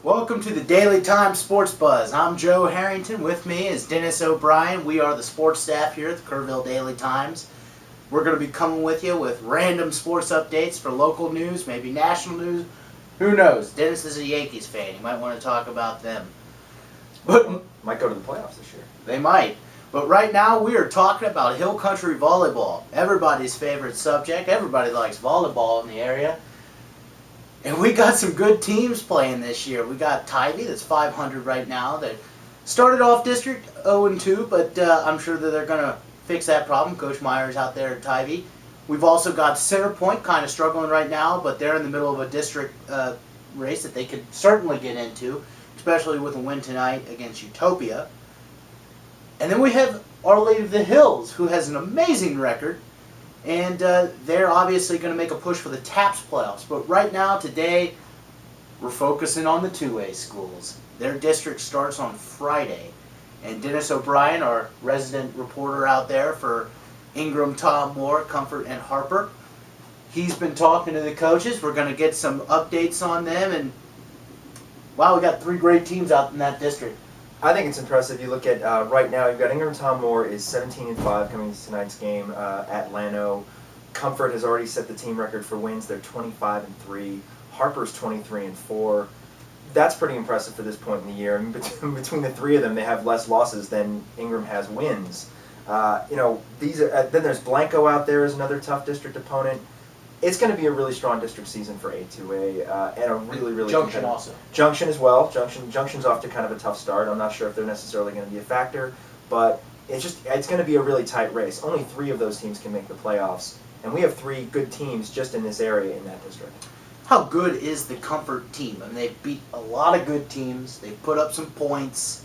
Welcome to the Daily Times Sports Buzz. I'm Joe Harrington. With me is Dennis O'Brien. We are the sports staff here at the Kerrville Daily Times. We're going to be coming with you with random sports updates for local news, maybe national news. Who knows? Dennis is a Yankees fan. You might want to talk about them. But might go to the playoffs this year. They might. But right now we are talking about Hill Country Volleyball. Everybody's favorite subject. Everybody likes volleyball in the area. And we got some good teams playing this year. We got Tivy, that's 500 right now. That started off district 0-2, but I'm sure that they're going to fix that problem. Coach Myers out there at Tivy. We've also got Center Point kind of struggling right now, but they're in the middle of a district race that they could certainly get into, especially with a win tonight against Utopia. And then we have Our Lady of the Hills, who has an amazing record. And they're obviously going to make a push for the TAPS playoffs. But right now, today, we're focusing on the 2A schools. Their district starts on Friday. And Dennis O'Brien, our resident reporter out there for Ingram, Tom Moore, Comfort, and Harper, he's been talking to the coaches. We're going to get some updates on them. And, wow, we got 3 great teams out in that district. I think it's impressive. You look at right now, you've got Ingram Tom Moore is 17-5 coming into tonight's game at Llano. Comfort has already set the team record for wins. They're 25-3. Harper's 23-4. That's pretty impressive for this point in the year. I mean, between the 3 of them, they have less losses than Ingram has wins. These are, then there's Blanco out there as another tough district opponent. It's going to be a really strong district season for A2A and a really Junction also. Junction as well. Junction's off to kind of a tough start. I'm not sure if they're necessarily going to be a factor, but it's going to be a really tight race. Only 3 of those teams can make the playoffs, and we have 3 good teams just in this area in that district. How good is the Comfort team? I mean, they've beat a lot of good teams. They've put up some points.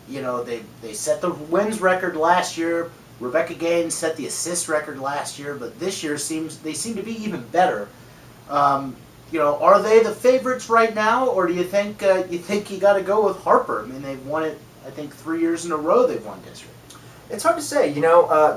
They set the wins record last year. Rebecca Gaines set the assist record last year, but this year they seem to be even better. Are they the favorites right now, or do you think you got to go with Harper? I mean, they've won it. I think 3 years in a row they've won district. It's hard to say.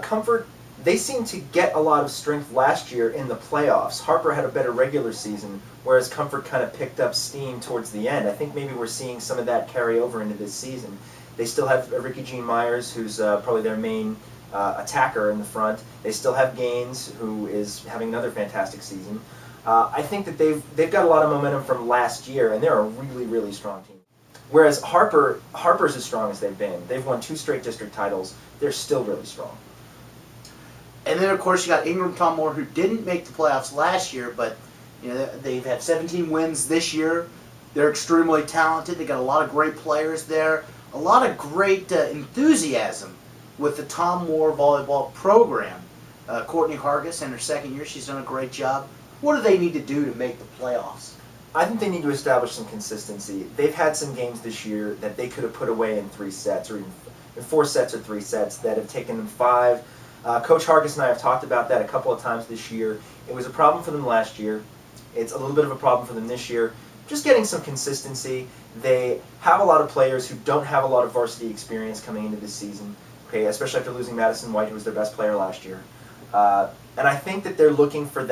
Comfort, they seemed to get a lot of strength last year in the playoffs. Harper had a better regular season, whereas Comfort kind of picked up steam towards the end. I think maybe we're seeing some of that carry over into this season. They still have Ricky Jean Myers, who's probably their main attacker in the front. They still have Gaines, who is having another fantastic season. I think that they've got a lot of momentum from last year, and they're a really strong team. Whereas Harper's as strong as they've been. They've won 2 straight district titles. They're still really strong. And then, of course, you got Ingram Tom Moore, who didn't make the playoffs last year, but they've had 17 wins this year. They're extremely talented. They got a lot of great players there. A lot of great enthusiasm with the Tom Moore volleyball program. Courtney Hargis, in her 2nd year, she's done a great job. What do they need to do to make the playoffs? I think they need to establish some consistency. They've had some games this year that they could have put away in 3 sets, or even in 4 sets or 3 sets, that have taken them 5. Coach Hargis and I have talked about that a couple of times this year. It was a problem for them last year. It's a little bit of a problem for them this year. Just getting some consistency. They have a lot of players who don't have a lot of varsity experience coming into this season. Okay, especially after losing Madison White, who was their best player last year. And I think that they're looking for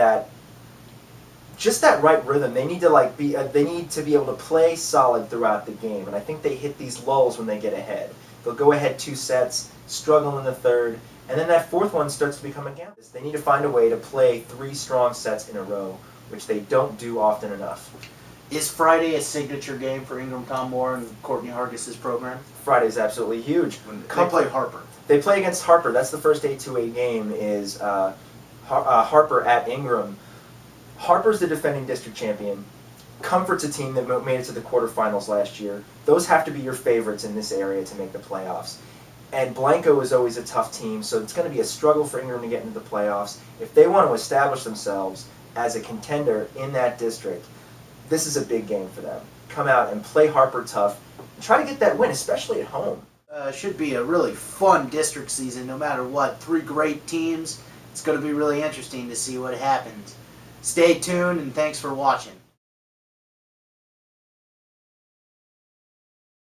just that right rhythm. They need to they need to be able to play solid throughout the game. And I think they hit these lulls when they get ahead. They'll go ahead 2 sets, struggle in the 3rd, and then that 4th one starts to become a game. They need to find a way to play 3 strong sets in a row, which they don't do often enough. Is Friday a signature game for Ingram Tom Moore and Courtney Hargis' program? Friday's absolutely huge. They play Harper. They play against Harper. That's the first A2A game, is Harper at Ingram. Harper's the defending district champion. Comfort's a team that made it to the quarterfinals last year. Those have to be your favorites in this area to make the playoffs. And Blanco is always a tough team, so it's going to be a struggle for Ingram to get into the playoffs. If they want to establish themselves as a contender in that district, this is a big game for them. Come out and play Harper tough and try to get that win, especially at home. Should be a really fun district season no matter what. 3 great teams. It's going to be really interesting to see what happens. Stay tuned, and thanks for watching.